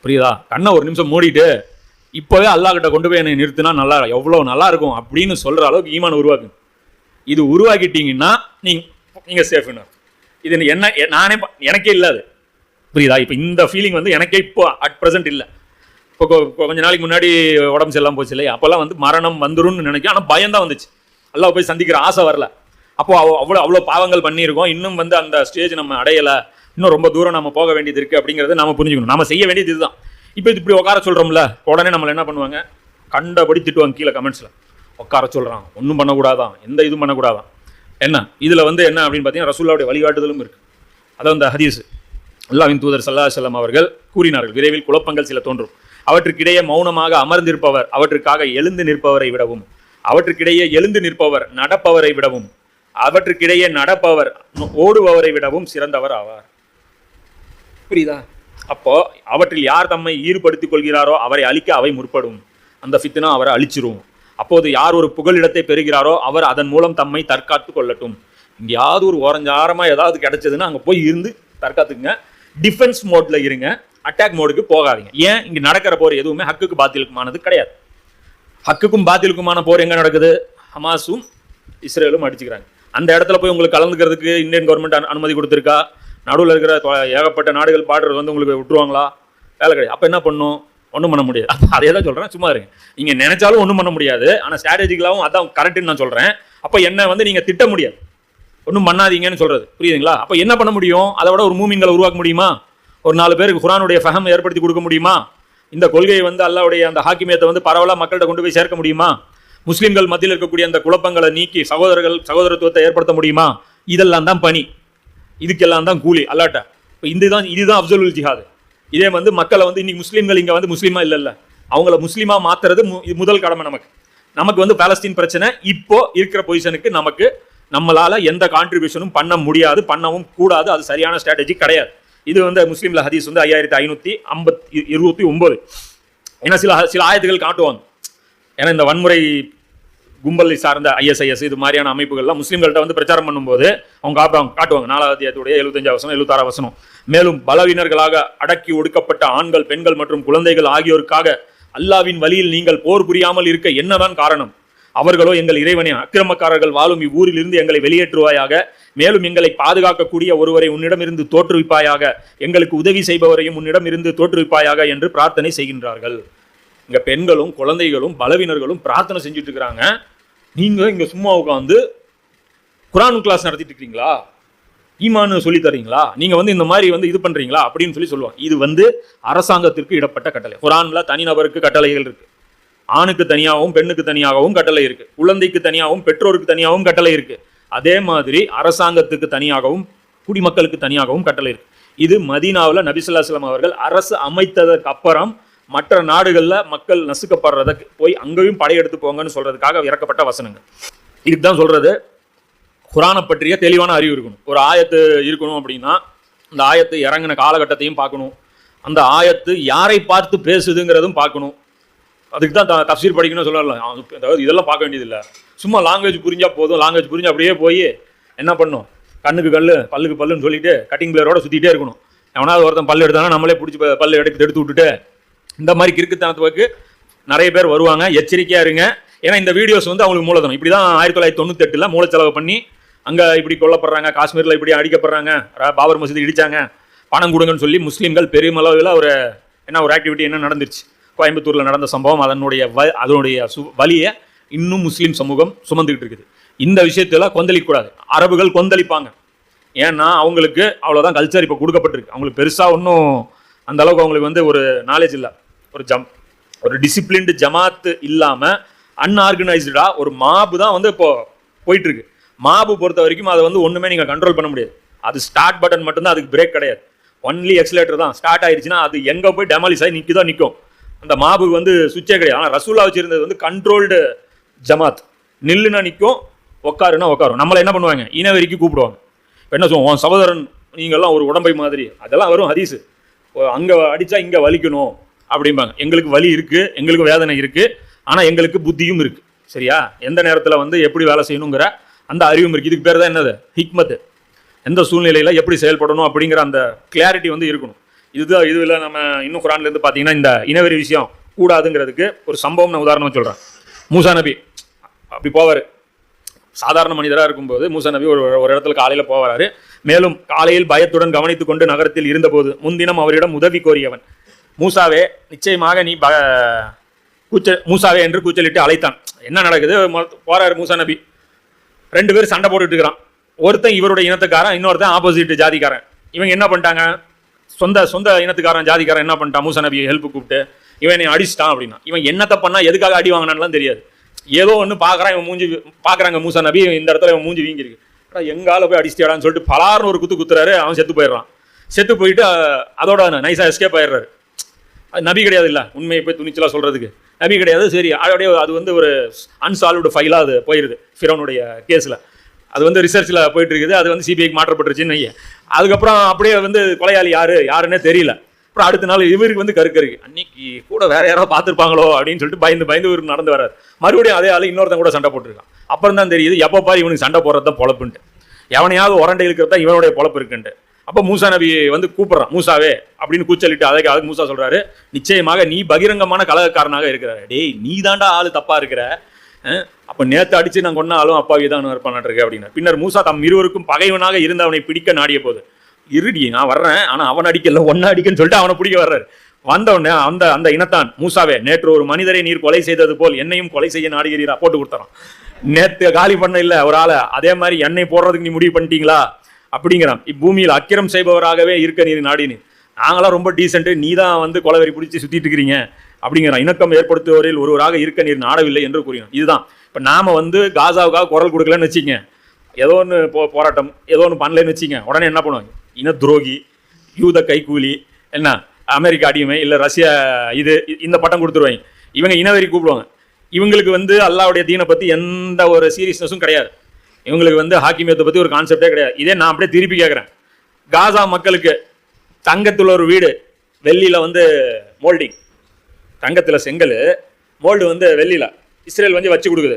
புரியுதா? கண்ணை ஒரு நிமிஷம் மூடிட்டு இப்போவே அல்லா கிட்ட கொண்டு போய் என்னை நிறுத்தினா நல்லா, எவ்வளோ நல்லா இருக்கும் அப்படின்னு சொல்கிற அளவுக்கு ஈமான் உருவாக்குங்க. இது உருவாக்கிட்டீங்கன்னா நீங்கள் சேஃப்னா. இது என்ன நானே எனக்கே இல்லாது, புரியுதா? இப்போ இந்த ஃபீலிங் வந்து எனக்கே இப்போ அட் ப்ரெசென்ட் இல்லை. இப்போ கொஞ்ச நாளைக்கு முன்னாடி உடம்பு சரியில்லாமல் போச்சு இல்லையா, அப்போல்லாம் வந்து மரணம் வந்துரும்னு நினைக்கிறேன். ஆனால் பயம்தான் வந்துச்சு, அல்லாஹ் போய் சந்திக்கிற ஆசை வரல. அப்போ அவ்வளோ பாவங்கள் பண்ணியிருக்கோம், இன்னும் வந்து அந்த ஸ்டேஜ் நம்ம அடையலை, இன்னும் ரொம்ப தூரம் நம்ம போக வேண்டியது இருக்குது அப்படிங்கிறத நம்ம புரிஞ்சுக்கணும். நம்ம செய்ய வேண்டியது இதுதான். இப்போ இது இப்படி உட்கார சொல்கிறோம்ல, உடனே நம்மளை என்ன பண்ணுவாங்க, கண்டபடி திட்டுவாங்க கீழே கமெண்ட்ஸில். உட்கார சொல்கிறான், ஒன்றும் பண்ணக்கூடாதான், எந்த இதுவும் பண்ணக்கூடாதான். என்ன இதில் வந்து என்ன அப்படின்னு பார்த்தீங்கன்னா ரசூலுல்லாஹ்வுடைய வழிகாட்டுதலும் இருக்குது. அதான் அந்த ஹதீஸ், அல்லாஹ்வின் தூதர் ஸல்லல்லாஹு அலைஹி வஸல்லம் அவர்கள் கூறினார்கள், விரைவில் குழப்பங்கள் சில தோன்றும், அவற்றுக்கிடையே மௌனமாக அமர்ந்திருப்பவர் அவற்றுக்காக எழுந்து நிற்பவரை விடவும், அவற்றுக்கிடையே எழுந்து நிற்பவர் நடப்பவரை விடவும், அவற்றுக்கிடையே நடப்பவர் ஓடுபவரை விடவும் சிறந்தவர் ஆவார். புரியுதா? அப்போ அவற்றில் யார் தம்மை ஈடுபடுத்திக் கொள்கிறாரோ அவரை அழிக்க அவை முற்படும், அந்த ஃபித்னா அவரை அழிச்சிரும். அப்போது யார் ஒரு புகலிடத்தை பெறுகிறாரோ அவர் அதன் மூலம் தம்மை தற்காத்து கொள்ளட்டும். எங்கேயாவது ஒரு ஓரஞ்சாரமாக ஏதாவது கிடைச்சதுன்னா அங்கே போய் இருந்து தற்காத்துக்குங்க. டிஃபென்ஸ் மோட்ல இருங்க, அட்டாக் மோடுக்கு போகாதீங்க. ஏன்? இங்கே நடக்கிற போர் எதுவுமே ஹக்குக்கு பாத்திலுக்குமானது கிடையாது. ஹக்குக்கும் பாத்திலுக்குமான போர் எங்கே நடக்குது? ஹமாஸும் இஸ்ரேலும் அடிச்சுக்கிறாங்க. அந்த இடத்துல போய் உங்களுக்கு கலந்துக்கிறதுக்கு இந்தியன் கவர்மெண்ட் அனுமதி கொடுத்துருக்கா? நடுவில் இருக்கிற ஏகப்பட்ட நாடுகள் பாடுறது வந்து உங்களுக்கு விட்டுருவாங்களா? வேலை கிடையாது. அப்போ என்ன பண்ணும்? ஒன்றும் பண்ண முடியாது. அப்போ அதே தான் சொல்கிறேன், சும்மா இருங்க. நீங்கள் நினைச்சாலும் ஒன்றும் பண்ண முடியாது, ஆனால் ஸ்ட்ராட்டஜிக்கலாகவும் அதான் கரெக்டுன்னு நான் சொல்கிறேன். அப்போ என்ன வந்து நீங்கள் திட்ட முடியாது, ஒன்றும் பண்ணாதீங்கன்னு சொல்கிறது, புரியுதுங்களா? அப்போ என்ன பண்ண முடியும்? அதை விட ஒரு மூமின்களை உருவாக்க முடியுமா? ஒரு 4 பேருக்கு குர்ஆனுடைய ஃபஹம் ஏற்படுத்தி கொடுக்க முடியுமா? இந்த கொள்கையை வந்து அல்லாஹ்வுடைய அந்த ஹாக்கிமியத்தை வந்து பரவலாக மக்கள்கிட்ட கொண்டு போய் சேர்க்க முடியுமா? முஸ்லீம்கள் மத்தியில் இருக்கக்கூடிய அந்த குழப்பங்களை நீக்கி சகோதரத்துவத்தை ஏற்படுத்த முடியுமா? இதெல்லாம் தான் பணி, இதுக்கெல்லாம் தான் கூலி அல்லாட்ட. இப்போ இதுதான் அஃப்ஸலுல் ஜிஹாத். இதே வந்து மக்களை வந்து இன்னைக்கு முஸ்லீம்கள் இங்கே வந்து முஸ்லீமா இல்லை, அவங்கள முஸ்லீமா மாத்துறது முதல் கடமை நமக்கு வந்து பாலஸ்தீன் பிரச்சனை இப்போ இருக்கிற பொசிஷனுக்கு நம்மளால எந்த கான்ட்ரிபியூஷனும் பண்ண முடியாது, பண்ணவும் கூடாது. அது சரியான ஸ்ட்ராட்டஜி கிடையாது. இது வந்து முஸ்லீம்ல ஹதீஸ் வந்து 5529. ஏன்னா சில ஆயத்துகள் காட்டுவாங்க. ஏன்னா இந்த வன்முறை கும்பலை சார்ந்த ISIS இது மாதிரியான அமைப்புகள்லாம் முஸ்லீம்கள்ட்ட வந்து பிரச்சாரம் பண்ணும்போது அவங்க காட்டுவாங்க 4வது அத்தியாயத்துடைய 75 வசனம் 76 வசனம். மேலும் பலவீனர்களாக அடக்கி ஒடுக்கப்பட்ட ஆண்கள், பெண்கள் மற்றும் குழந்தைகள் ஆகியோருக்காக அல்லாவின் வழியில் நீங்கள் போர் புரியாமல் இருக்க என்னதான் காரணம்? அவர்களோ எங்கள் இறைவனே, அக்கிரமக்காரர்கள் வாழும் இவ்வூரில் இருந்து எங்களை வெளியேற்றுவாயாக, மேலும் எங்களை பாதுகாக்கக்கூடிய ஒருவரை உன்னிடம் இருந்து தோற்றுவிப்பாயாக, எங்களுக்கு உதவி செய்பவரையும் உன்னிடம் இருந்து தோற்றுவிப்பாயாக என்று பிரார்த்தனை செய்கின்றார்கள். இங்க பெண்களும் குழந்தைகளும் பலவீனர்களும் பிரார்த்தனை செஞ்சுட்டு இருக்கிறாங்க. நீங்க இங்க சும்மா உட்காந்து குர்ஆன் கிளாஸ் நடத்திட்டு இருக்கீங்களா? ஈமான் சொல்லி தரீங்களா? நீங்க வந்து இந்த மாதிரி வந்து இது பண்றீங்களா அப்படின்னு சொல்லுவாங்க. இது வந்து அரசாங்கத்திற்கு இடப்பட்ட கட்டளை. குர்ஆன்ல தனிநபருக்கு கட்டளைகள் இருக்கு, ஆணுக்கு தனியாகவும் பெண்ணுக்கு தனியாகவும் கட்டளை இருக்கு, குழந்தைக்கு தனியாகவும் பெற்றோருக்கு தனியாகவும் கட்டளை இருக்கு. அதே மாதிரி அரசாங்கத்துக்கு தனியாகவும் குடிமக்களுக்கு தனியாகவும் கட்டளை இருக்கு. இது மதீனாவில் நபி ஸல்லல்லாஹு அலைஹி வஸல்லம் அவர்கள் அரசு அமைத்ததற்கு அப்புறம் மற்ற நாடுகளில் மக்கள் நசுக்கப்படுறத போய் அங்கேயும் படையெடுத்து போங்கன்னு சொல்றதுக்காக இறக்கப்பட்ட வசனங்கள். இதுக்கு தான் சொல்றது குர்ஆனை பற்றிய தெளிவான அறிவு இருக்கணும். ஒரு ஆயத்து இருக்கணும் அப்படின்னா அந்த ஆயத்து இறங்கின காலகட்டத்தையும் பார்க்கணும், அந்த ஆயத்து யாரை பார்த்து பேசுதுங்கிறதும் பார்க்கணும். அதுக்கு தான் தஃப்சீர் படிக்கணும்னு சொல்லலாம். அதாவது இதெல்லாம் பார்க்க வேண்டியதில்லை, சும்மா லாங்குவேஜ் புரிஞ்சா போதும். லாங்குவேஜ் புரிஞ்சு அப்படியே போய் என்ன பண்ணும், கண்ணுக்கு கல் பல்லுக்கு பல்லுன்னு சொல்லிட்டு கட்டிங் பிளேயரோட சுற்றிட்டே இருக்கணும். எவனாவது ஒருத்தன் பல்லு எடுத்தானா நம்மளே பிடிச்சி பல்லு எடுத்து விட்டுட்டு இந்த மாதிரி கிறுக்குத்தனத்துக்கு நிறைய பேர் வருவாங்க. எச்சரிக்கையாக இருங்க. ஏன்னா இந்த வீடியோஸ் வந்து அவங்களுக்கு மூலதனம். இப்படி தான் 1998 மூலச்செலவு பண்ணி அங்கே இப்படி கொல்லப்படுறாங்க, காஷ்மீரில் இப்படி அடிக்கப்படுறாங்க, பாபர் மசூதி இடித்தாங்க, பணம் கொடுங்கன்னு சொல்லி முஸ்லீம்கள் பெருமளவில் ஒரு ஆக்டிவிட்டி என்ன நடந்துருச்சு. கோயம்புத்தூரில் நடந்த சம்பவம் அதனுடைய வலியை இன்னும் முஸ்லீம் சமூகம் சுமந்துக்கிட்டு இருக்குது. இந்த விஷயத்தில் கொந்தளிக்கக்கூடாது. அரபுகள் கொந்தளிப்பாங்க, ஏன்னா அவங்களுக்கு அவ்வளோதான் கல்ச்சர் இப்போ கொடுக்கப்பட்டிருக்கு. அவங்களுக்கு பெருசாக ஒன்றும் அந்த அளவுக்கு அவங்களுக்கு வந்து ஒரு நாலேஜ் இல்லை. ஒரு டிசிப்ளின்டு ஜமாத்து இல்லாமல் அன்ஆர்கனைஸ்டா ஒரு மாபு தான் வந்து இப்போ போயிட்டுருக்கு. மாபு பொறுத்த வரைக்கும் அதை வந்து ஒன்றுமே நீங்கள் கண்ட்ரோல் பண்ண முடியாது. அது ஸ்டார்ட் பட்டன் மட்டும்தான், அதுக்கு பிரேக் கிடையாது. ஒன்லி எக்ஸலேட்டர் தான். ஸ்டார்ட் ஆயிடுச்சுன்னா அது எங்கே போய் டெமாலிஸ் ஆகி நிற்கும். அந்த மாபுக்கு வந்து சுவிட்சே கிடையாது. ஆனால் ரசூலா வச்சிருந்தது வந்து கண்ட்ரோல்டு ஜமாத். நில்லுனா நிற்கும், உட்காருன்னா உட்காரும். நம்மளை என்ன பண்ணுவாங்க, இனவெறிக்கு கூப்பிடுவாங்க. என்ன சொல்லுவோம், சகோதரன் நீங்கள்லாம் ஒரு உடம்பை மாதிரி, அதெல்லாம் வரும் ஹதீஸு. அங்கே அடித்தா இங்கே வலிக்கணும் அப்படிம்பாங்க. எங்களுக்கு வலி இருக்குது, எங்களுக்கு வேதனை இருக்குது, ஆனால் எங்களுக்கு புத்தியும் இருக்குது. சரியா? எந்த நேரத்தில் வந்து எப்படி வேலை செய்யணுங்கிற அந்த அறிவும் இருக்குது. இதுக்கு பேர் தான் என்னது, ஹிக்மத்து. எந்த சூழ்நிலையில் எப்படி செயல்படணும் அப்படிங்கிற அந்த கிளாரிட்டி வந்து இருக்கணும். இதில் நம்ம இன்னும் குர்ஆன்லேருந்து பார்த்தீங்கன்னா இந்த இனவெறி விஷயம் கூடாதுங்கிறதுக்கு ஒரு சம்பவம் நான் உதாரணம் சொல்கிறேன். மூசா நபி அப்படி போவார். சாதாரண மனிதராக இருக்கும்போது மூசா நபி ஒரு இடத்துல காலையில் போவார். மேலும் காலையில் பயத்துடன் கவனித்து கொண்டு நகரத்தில் இருந்தபோது முன்தினம் அவரிடம் உதவி கோரியவன், மூசாவே நிச்சயமாக நீ மூசாவே என்று கூச்சலிட்டு அழைத்தான். என்ன நடக்குது, போறாரு மூசா நபி. 2 பேர் சண்டை போட்டுட்டு இருக்கிறான். ஒருத்தன் இவருடைய இனத்துக்காரன், இன்னொருத்தன் ஆப்போசிட் ஜாதிக்காரன். இவங்க என்ன பண்ணிட்டாங்க, சொந்த இனத்துக்காரன் ஜாதிக்காரன் என்ன பண்ணிட்டான், மூசா நபியை ஹெல்ப் கூப்பிட்டு இவன் என்னை அடிச்சிட்டான் அப்படின்னா. இவன் என்னத்தை பண்ணா எதுக்காக அடி வாங்கினான்லாம் தெரியாது. ஏதோ ஒன்று பார்க்குறான், இவன் மூஞ்சி பார்க்குறாங்க மூசா நபி, இந்த இடத்துல இவன் மூஞ்சி வீங்கிருக்கு, எங்கால போய் அடிச்சிட்டாடான்னு சொல்லிட்டு பலார்னு ஒரு குத்துறாரு. அவன் செத்து போயிடுறான். செத்து போயிட்டு அதோட நைஸாக எஸ்கேப் ஆயிடுறாரு. அது நபி கிடையாது, இல்லை உண்மையை போய் துணிச்சலாக சொல்கிறதுக்கு நபி கிடையாது. சரி, அப்படியே அது வந்து ஒரு அன்சால்வ்டு ஃபைலாக அது போயிடுது ஃபிரௌனுடைய கேஸில். அது வந்து ரிசர்ச்சில் போயிட்டு இருக்குது. அது வந்து சிபிஐக்கு மாற்றப்பட்டுருச்சுன்னு. அதுக்கப்புறம் அப்படியே வந்து கொலையாளி யாருன்னே தெரியல. அப்புறம் அடுத்த நாள் இவருக்கு வந்து கருக்கு அன்னைக்கு கூட வேற யாராவது பார்த்துருப்பாங்களோ அப்படின்னு சொல்லிட்டு பயந்து இவருக்கு நடந்து வர்றாரு. மறுபடியும் அதே ஆள் இன்னொருத்தன் கூட சண்டை போட்டுருக்கான். அப்புறம் தான் தெரியுது எப்போ பாரு இவனுக்கு சண்டை போடுறது தான் பொழப்புன்ட்டு, எவனையாவது உரண்டை இருக்கிறது தான் இவனுடைய பொழப்பு இருக்குன்ட்டு. அப்போ மூசா நபி வந்து கூப்பிட்றான், மூசாவே அப்படின்னு கூச்சலிட்டு. அதுக்கு மூசா சொல்றாரு, நிச்சயமாக நீ பகிரங்கமான கலகக்காரனாக இருக்கிற. டேய், நீ தாண்டா ஆளு தப்பா இருக்கிற. அப்போ நேற்று அடிச்சு நான் கொன்னாலும் அப்பாவி தான் இருப்பான் இருக்கு அப்படின்னா. பின்னர் மூசா தம் இருவருக்கும் பகைவனாக இருந்து அவனை பிடிக்க நாடிய போது, இருடி நான் வர்றேன், ஆனால் அவன் அடிக்கல ஒன்னு அடிக்கன்னு சொல்லிட்டு அவனை பிடிக்க வர்றாரு. வந்தவுடனே அந்த இனத்தான், மூசாவே நேற்று ஒரு மனிதரை நீர் கொலை செய்தது போல் என்னையும் கொலை செய்ய நாடுகிறீரா, போட்டு கொடுத்துறான். நேற்று காலி பண்ண இல்லை ஒரு ஆளை, அதே மாதிரி எண்ணெய் போடுறதுக்கு நீ முடிவு பண்ணிட்டீங்களா அப்படிங்கிறான். இப்பூமியில் அக்கிரம் செய்பவராகவே இருக்க நீர் நாடினு, நாங்களாம் ரொம்ப டீசென்ட்டு, நீ தான் வந்து கொலவெறி பிடிச்சி சுற்றிட்டு இருக்கிறீங்க அப்படிங்கிறான். இணக்கம் ஏற்படுத்துவவரில் ஒருவராக இருக்க நீர் நாடவில்லை என்று கூறினான். இதுதான் இப்போ நாம வந்து காசாவுக்காக குரல் கொடுக்கலன்னு வச்சுங்க, ஏதோ ஒன்று போராட்டம் ஏதோ ஒன்று பண்ணலன்னு வச்சுங்க, உடனே என்ன பண்ணுவாங்க, இன துரோகி, யூத கைக்கூலி, என்ன அமெரிக்கா அடிமை, இல்லை ரஷ்யா இந்த பட்டம் கொடுத்துருவாங்க. இவங்க இனவெறி கூப்பிடுவாங்க. இவங்களுக்கு வந்து அல்லாவுடைய தீனை பற்றி எந்த ஒரு சீரியஸ்னஸும் கிடையாது. இவங்களுக்கு வந்து ஹாக்கிமியத்தை பற்றி ஒரு கான்செப்டே கிடையாது. இதே நான் அப்படியே திருப்பி கேட்குறேன், காசா மக்களுக்கு தங்கத்தில் ஒரு வீடு, வெள்ளியில் வந்து மோல்டிங், தங்கத்தில் செங்கல், மோல்டு வந்து வெள்ளியில் இஸ்ரேல் வந்து வச்சு கொடுக்குது.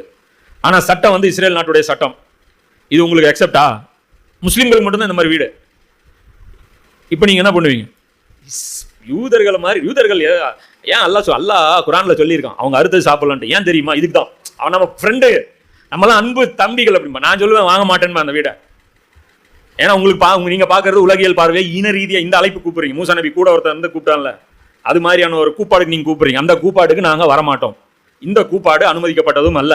ஆனால் சட்டம் வந்து இஸ்ரேல் நாட்டுடைய சட்டம். இது உங்களுக்கு அக்செப்டா? முஸ்லீம்களுக்கு மட்டும்தான் இந்த மாதிரி வீடு. இப்போ நீங்கள் என்ன பண்ணுவீங்க? யூதர்களை மாதிரி, யூதர்கள் ஏன் அல்லாஹ் குர்ஆன்ல சொல்லியிருக்கான் அவங்க அறுத்தது சாப்பிடலான்ட்டு. ஏன் தெரியுமா? இதுக்கு தான். அவன் நம்ம ஃப்ரெண்டு, நம்மளாம் அன்பு தம்பிகள் அப்படின்பா. நான் சொல்லுவேன் வாங்க மாட்டேன்பா அந்த வீடை. ஏன்னா உங்களுக்கு நீங்கள் பார்க்கறது உலகியல் பார்வை, இன ரீதியாக இந்த அழைப்பு கூப்பிடுறீங்க. மூசா நபி கூட ஒருத்தர் வந்து கூப்பிட்டான்ல, அது மாதிரியான ஒரு கூப்பாடுக்கு நீங்கள் கூப்பிடுறீங்க. அந்த கூப்பாடுக்கு நாங்கள் வரமாட்டோம். இந்த கூப்பாடு அனுமதிக்கப்பட்டதும் அல்ல.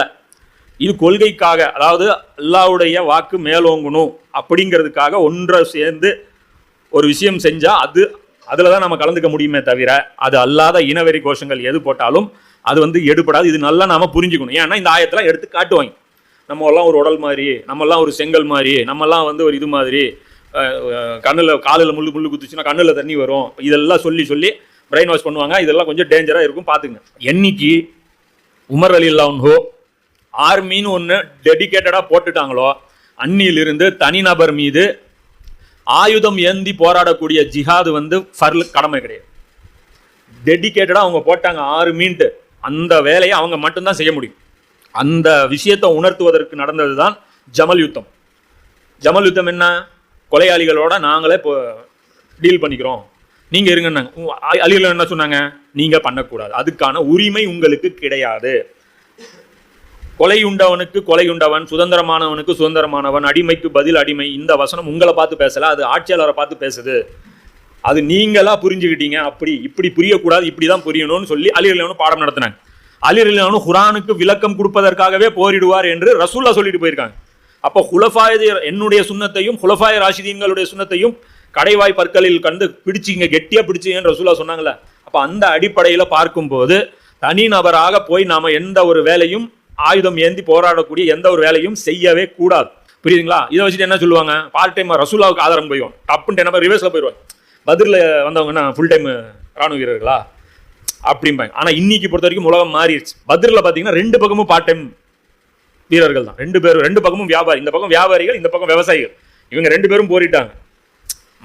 இது கொள்கைக்காக, அதாவது அல்லாஹ்வுடைய வாக்கு மேலோங்கணும் அப்படிங்கிறதுக்காக ஒன்றை சேர்ந்து ஒரு விஷயம் செஞ்சால் அதில் தான் நம்ம கலந்துக்க முடியுமே தவிர, அது அல்லாத இனவெறி கோஷங்கள் எது போட்டாலும் அது வந்து எடுபடாது. இது நல்லா நாம புரிஞ்சுக்கணும். ஏன்னா இந்த ஆயத்தெல்லாம் எடுத்து காட்டுவாங்க, நம்ம எல்லாம் ஒரு உடல் மாதிரி, நம்மெல்லாம் ஒரு செங்கல் மாதிரி, நம்மெல்லாம் வந்து ஒரு இது மாதிரி, கண்ணில் காலில் முள்ளு குத்துச்சுன்னா கண்ணில் தண்ணி வரும், இதெல்லாம் சொல்லி சொல்லி பிரெயின் வாஷ் பண்ணுவாங்க. இதெல்லாம் கொஞ்சம் டேஞ்சராக இருக்கும், பார்த்துங்க. என்னைக்கு உமர் ரலியல்லாஹு ஆர்மின்னு ஒன்று டெடிக்கேட்டடாக போட்டுட்டாங்களோ அன்னியிலிருந்து தனிநபர் மீது ஆயுதம் ஏந்தி போராடக்கூடிய ஜிஹாது வந்து ஃபர்ல் கடமை கிடையாது. டெடிக்கேட்டடாக அவங்க போட்டாங்க ஆர்மின்ட்டு, அந்த வேலையை அவங்க மட்டும்தான் செய்ய முடியும். அந்த விஷயத்தை உணர்த்துவதற்கு நடந்தது தான் ஜமல் யுத்தம். ஜமல் யுத்தம் என்ன? கொலையாளிகளோட நாங்களே இப்போ டீல் பண்ணிக்கிறோம், நீங்கள் இருங்கன்னாங்க. அலிகள் என்ன சொன்னாங்க? நீங்கள் பண்ணக்கூடாது, அதுக்கான உரிமை உங்களுக்கு கிடையாது. கொலையுண்டவனுக்கு கொலையுண்டவன், சுதந்திரமானவனுக்கு சுதந்திரமானவன், அடிமைக்கு பதில் அடிமை. இந்த வசனம் உங்களை பார்த்து பேசல, அது ஆட்சியாளரை பார்த்து பேசுது. அது நீங்களா புரிஞ்சுக்கிட்டீங்க, அப்படி இப்படி புரியக்கூடாது, இப்படி தான் புரியணும்னு சொல்லி அலிரலியவனு பாடம் நடத்தினாங்க. அலிரலியவனு குரானுக்கு விளக்கம் கொடுப்பதற்காகவே போரிடுவார் என்று ரசூல்லா சொல்லிட்டு போயிருக்காங்க. அப்போ ஹுலஃபாய் என்னுடைய சுன்னத்தையும் ஹுலஃபாய் ராஷிதீன்களுடைய சுன்னத்தையும் கடைவாய் பற்களில் கண்டு பிடிச்சிங்க, கெட்டியாக பிடிச்சிங்கன்னு ரசூல்லா சொன்னாங்களே. அப்போ அந்த அடிப்படையில் பார்க்கும்போது தனிநபராக போய் நாம் எந்த ஒரு வேலையும் ஆயுதம் ஏந்தி போராடக்கூடிய எந்த ஒரு வேலையும் செய்யவே கூடாது. புரியுதுங்களா? இதை வச்சுட்டு என்ன சொல்லுவாங்க? பார்ட் டைம் ரசூல்லாவுக்கு ஆதரவு போயிடும், டப்புன்ட்டு என்ன ரிவர்ஸில் போயிடுவாங்க. பதிரில் வந்தவங்கன்னா ஃபுல் டைம் ராணுவ வீரர்களா அப்படிம்பாங்க. ஆனால் இன்னைக்கு பொறுத்த வரைக்கும் உலகம் மாறிடுச்சு. பதிரில் பார்த்தீங்கன்னா 2 பக்கமும் பார்ட் டைம் வீரர்கள் தான். 2 பேரும் 2 பக்கமும் வியாபாரி, இந்த பக்கம் வியாபாரிகள், இந்த பக்கம் விவசாயிகள். இவங்க 2 பேரும் போரிட்டாங்க.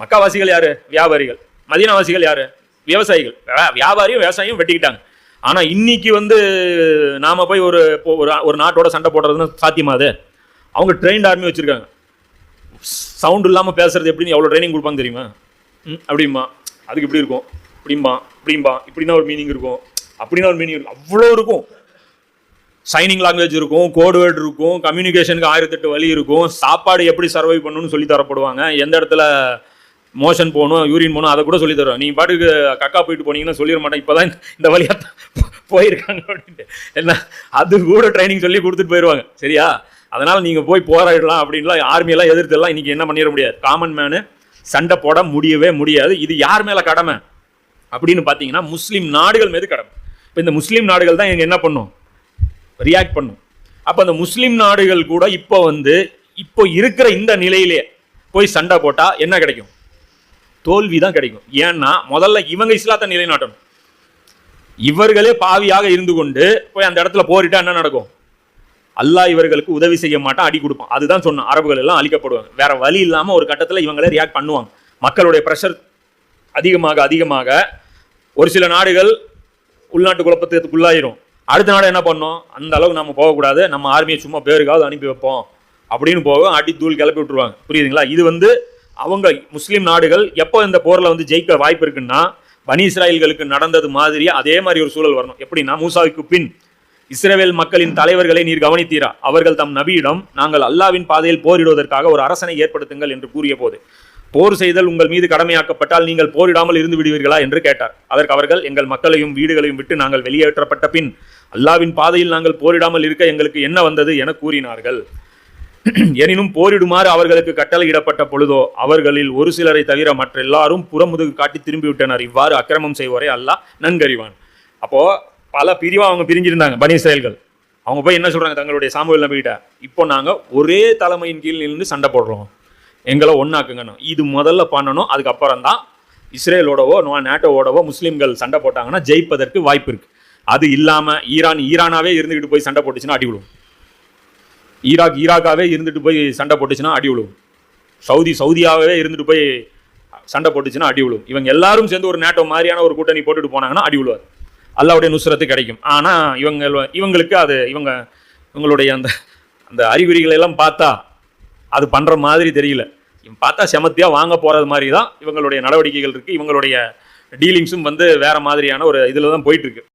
மக்காவாசிகள் யாரு? வியாபாரிகள். மதீனாவாசிகள் யாரு? விவசாயிகள். வியாபாரியும் விவசாயியும் வெட்டிக்கிட்டாங்க. ஆனால் இன்னைக்கு வந்து நாம போய் ஒரு நாட்டோட சண்டை போடுறதுன்னு சாத்தியமாது? அவங்க ட்ரெயின்ட் ஆர்மி வச்சிருக்காங்க. சவுண்ட் இல்லாமல் பேசுறது எப்படின்னு எவ்வளோ ட்ரைனிங் கொடுப்பாங்க தெரியுமா? அப்படிம்பா, அதுக்கு இப்படி இருக்கும், இப்படிம்பா இப்படின்னா ஒரு மீனிங் இருக்கும், அப்படின்னா ஒரு மீனிங் இருக்கும், அவ்வளோ இருக்கும். சைனிங் லாங்குவேஜ் இருக்கும், கோட் வேர்டு இருக்கும், கம்யூனிகேஷனுக்கு 1008 வழி இருக்கும், சாப்பாடு எப்படி சர்வை பண்ணணும்னு சொல்லி தரப்படுவாங்க, எந்த இடத்துல மோஷன் போகணும், யூரின் போகணும், அதை கூட சொல்லி தருவாங்க. நீங்கள் பாட்டுக்கு கக்கா போயிட்டு போனீங்கன்னா சொல்லிட மாட்டேன், இப்போ தான் இந்த வழியாக போயிருக்காங்க அப்படின்ட்டு. என்ன அது கூட ட்ரைனிங் சொல்லி கொடுத்துட்டு போயிடுவாங்க. சரியா? அதனால் நீங்கள் போய் போராடலாம் அப்படின்லாம் ஆர்மியெல்லாம் எதிர்த்துலாம் இன்றைக்கி என்ன பண்ணிட முடியாது. காமன் மேனு சண்டை போட முடியவே முடியாது. இது யார் மேலே கடமை அப்படின்னு பார்த்தீங்கன்னா முஸ்லீம் நாடுகள் மீது கடமை. இப்போ இந்த முஸ்லீம் நாடுகள் தான் என்ன பண்ணும்? ரியாக்ட் பண்ணும். அப்போ அந்த முஸ்லீம் நாடுகள் கூட இப்போ இருக்கிற இந்த நிலையிலே போய் சண்டை போட்டால் என்ன கிடைக்கும்? தோல்வி தான் கிடைக்கும். ஏன்னா முதல்ல இவங்க இஸ்லாத்தை நிலைநாட்டணும். இவர்களே பாவியாக இருந்து கொண்டு போய் அந்த இடத்துல போரிட்டா என்ன நடக்கும்? அல்லாஹ் இவர்களுக்கு உதவி செய்ய மாட்டான், அடி கொடுப்பான். அதுதான் சொன்னோம், அரபுகள் எல்லாம் அழிக்கப்படுவாங்க. வேற வழி இல்லாமல் ஒரு கட்டத்தில் இவங்களே ரியாக்ட் பண்ணுவாங்க. மக்களுடைய ப்ரெஷர் அதிகமாக ஒரு சில நாடுகள் உள்நாட்டு குழப்பத்துக்குள்ளாயிரும். அடுத்த நாடு என்ன பண்ணோம்? அந்த அளவுக்கு நம்ம போகக்கூடாது, நம்ம ஆர்மியை சும்மா பேருக்காவது அனுப்பி வைப்போம் அப்படின்னு போக அடி தூள் கிளப்பி விட்டுருவாங்க. புரியுதுங்களா? இது அவங்க முஸ்லீம் நாடுகள் எப்போ இந்த போரில் ஜெயிக்க வாய்ப்பு இருக்குன்னா பனி இஸ்ராயல்களுக்கு நடந்தது மாதிரி அதே மாதிரி ஒரு சூழல் வரணும். எப்படின்னா, மூசாவுக்கு பின் இஸ்ரவேல் மக்களின் தலைவர்களை நீர் கவனித்தீரா? அவர்கள் தம் நபியிடம் நாங்கள் அல்லாவின் பாதையில் போரிடுவதற்காக ஒரு அரசனை ஏற்படுத்துங்கள் என்று கூறிய போது, போர் செய்தல் உங்கள் மீது கடமையாக்கப்பட்டால் நீங்கள் போரிடாமல் இருந்து விடுவீர்களா என்று கேட்டார். அதற்கு அவர்கள், எங்கள் மக்களையும் வீடுகளையும் விட்டு நாங்கள் வெளியேற்றப்பட்ட பின் அல்லாவின் பாதையில் நாங்கள் போரிடாமல் இருக்க எங்களுக்கு என்ன வந்தது என கூறினார்கள். எனினும் போரிடுமாறு அவர்களுக்கு கட்டளையிடப்பட்ட பொழுதோ அவர்களில் ஒரு சிலரை தவிர மற்ற எல்லாரும் புறமுதுகு காட்டி திரும்பிவிட்டனர். இவ்வாறு அக்கிரமம் செய்வோரே அல்லாஹ் நன்கறிவான். அப்போ பல பிரிவாக அவங்க பிரிஞ்சிருந்தாங்க பனி இஸ்ராயல்கள். அவங்க போய் என்ன சொல்றாங்க தங்களுடைய சாமுவேல் நபிகிட்ட? இப்போ நாங்கள் ஒரே தலைமையின் கீழ் நின்று சண்டை போடுறோம், எங்களை ஒன்னாக்குங்கன்னு. இது முதல்ல பண்ணணும். அதுக்கப்புறம் தான் இஸ்ரேலோடவோ நேட்டோவோடவோ முஸ்லீம்கள் சண்டை போட்டாங்கன்னா ஜெயிப்பதற்கு வாய்ப்பு இருக்கு. அது இல்லாமல் ஈரானாவே இருந்துக்கிட்டு போய் சண்டை போட்டுச்சுன்னா அடி விழுவும். ஈராக்காவே இருந்துட்டு போய் சண்டை போட்டுச்சுன்னா அடி விழுவும். சவுதியாவே இருந்துட்டு போய் சண்டை போட்டுச்சுன்னா அடி விழுவும். இவங்க எல்லாரும் சேர்ந்து ஒரு நேட்டோ மாதிரியான ஒரு கூட்டணி போட்டுட்டு போனாங்கன்னா அடி விழுவார், அல்லாவுடைய நுஸ்ரத்து கிடைக்கும். ஆனால் இவங்களுக்கு அது இவங்களுடைய அந்த அறிகுறிகளை எல்லாம் பார்த்தா அது பண்ணுற மாதிரி தெரியல. பார்த்தா செமத்தியாக வாங்க போகிறது மாதிரி தான் இவங்களுடைய நடவடிக்கைகள் இருக்குது. இவங்களுடைய டீலிங்ஸும் வேறு மாதிரியான ஒரு இதில் தான் போயிட்டுருக்கு.